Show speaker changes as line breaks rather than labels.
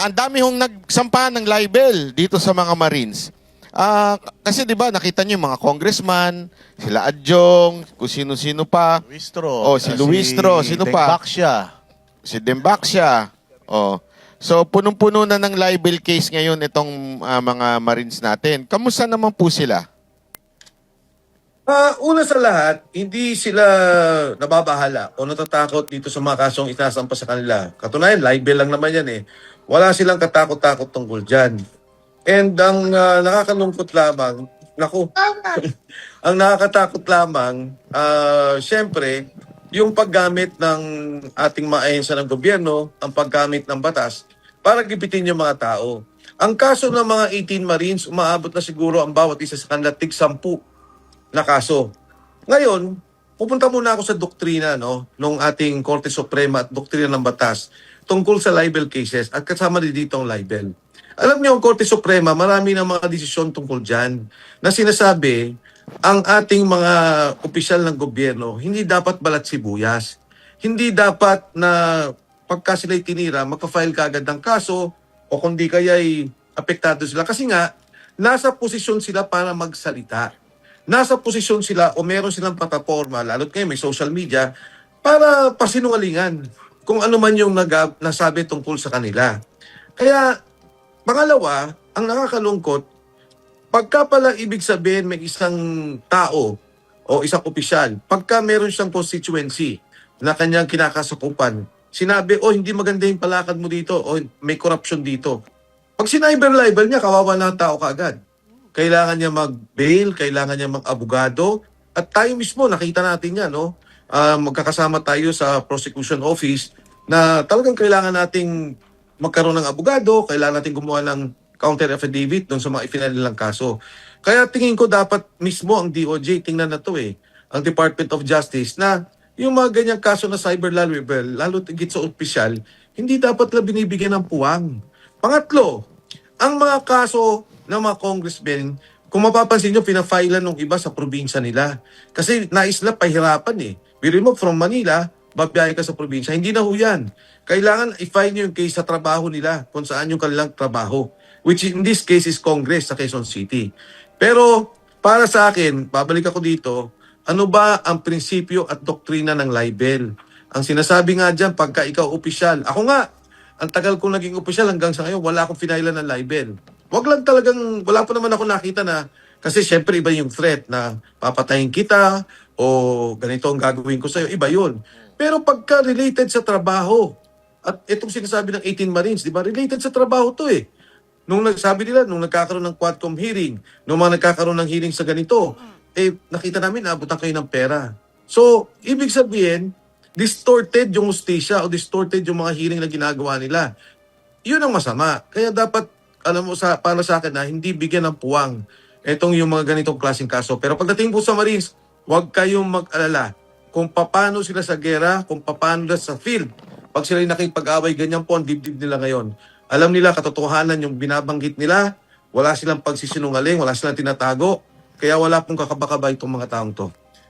ang dami hong nagsampa ng libel dito sa mga Marines. Kasi 'di ba nakita niyo yung mga congressman, sila Adjong, kung sino-sino pa.
Luistro.
Oh, si Luistro, sino pa?
Dengbaksya.
Si Dembaksya. Oh. So punong-puno na ng libel case ngayon itong mga Marines natin. Kamusta naman po sila?
Una sa lahat, hindi sila nababahala o natatakot dito sa mga kasong itasampa sa kanila. Katunayan, libel lang naman yan eh. Wala silang katakot-takot tungkol dyan. And ang nakakalungkot lamang, naku, ang nakakatakot lamang, syempre, yung paggamit ng ating mga ahensya ng gobyerno, ang paggamit ng batas, para gipitin yung mga tao. Ang kaso ng mga 18 Marines, umaabot na siguro ang bawat isa sa kanila tig-10 na kaso. Ngayon, pupunta muna ako sa doktrina nung ating Korte Suprema at doktrina ng batas tungkol sa libel cases at kasama din dito ang libel. Alam niyo, ang Korte Suprema, marami ng mga desisyon tungkol dyan na sinasabi ang ating mga opisyal ng gobyerno hindi dapat balat sibuyas. Hindi dapat na pagka sila'y tinira, magka-file ka agad ng kaso o kundi kaya'y apektado sila. Kasi nga, nasa posisyon sila para magsalita. Nasa posisyon sila o meron silang plataforma, lalo't ngayon may social media, para pasinungalingan kung ano man yung nasabi tungkol sa kanila. Kaya, pangalawa, ang nakakalungkot, pagka pala ibig sabihin may isang tao o isang opisyal, pagka meron siyang constituency na kanyang kinakasakupan, sinabi, hindi maganda yung palakad mo dito o may corruption dito. Pag siniber-libel niya, kawawa na ang tao kaagad. Kailangan niya mag-bail, kailangan niya mag-abogado. At tayo mismo, nakita natin yan, magkakasama tayo sa prosecution office na talagang kailangan nating magkaroon ng abogado, kailangan nating gumawa ng counter affidavit doon sa mga ipinali nilang kaso. Kaya tingin ko dapat mismo ang DOJ, tingnan na to ang Department of Justice, na yung mga ganyang kaso na cyber libel, lalo tigit sa opisyal, hindi dapat lang binibigyan ng puwang. Pangatlo, ang mga kaso ng mga congressmen, kung mapapansin nyo, pinafailan ng iba sa probinsya nila. Kasi nais na pahirapan Biro mo, from Manila, babiyahe ka sa probinsya. Hindi na ho yan. Kailangan i-file nyo yung case sa trabaho nila, kung saan yung kanilang trabaho. Which in this case is Congress sa Quezon City. Pero para sa akin, babalik ako dito, ano ba ang prinsipyo at doktrina ng libel? Ang sinasabi nga dyan, pagka ikaw opisyal, ako nga, ang tagal kong naging opisyal hanggang sa ngayon, wala akong finailan ng libel. Wag lang talagang, wala pa naman ako nakita na, kasi syempre iba yung threat na papatayin kita o ganito ang gagawin ko sa'yo, iba yun. Pero pagka related sa trabaho, at itong sinasabi ng 18 Marines, di ba, related sa trabaho to Nung nagsabi nila, nung nagkakaroon ng Quadcom hearing, nung mga nagkakaroon ng hearing sa ganito, nakita namin, naabutan kayo ng pera. So, ibig sabihin, distorted yung hustisya o distorted yung mga hearing na ginagawa nila. Yun ang masama. Kaya dapat, alam mo, para sa akin na hindi bigyan ng puwang itong yung mga ganitong klaseng kaso. Pero pagdating po sa Marines, huwag kayong mag-alala kung paano sila sa gera, kung paano sila sa field. Pag sila nakipag-away, ganyan po ang dibdib nila ngayon. Alam nila katotohanan yung binabanggit nila, wala silang pagsisinungaling, wala silang tinatago, kaya wala pong kakabakaba itong mga taong to.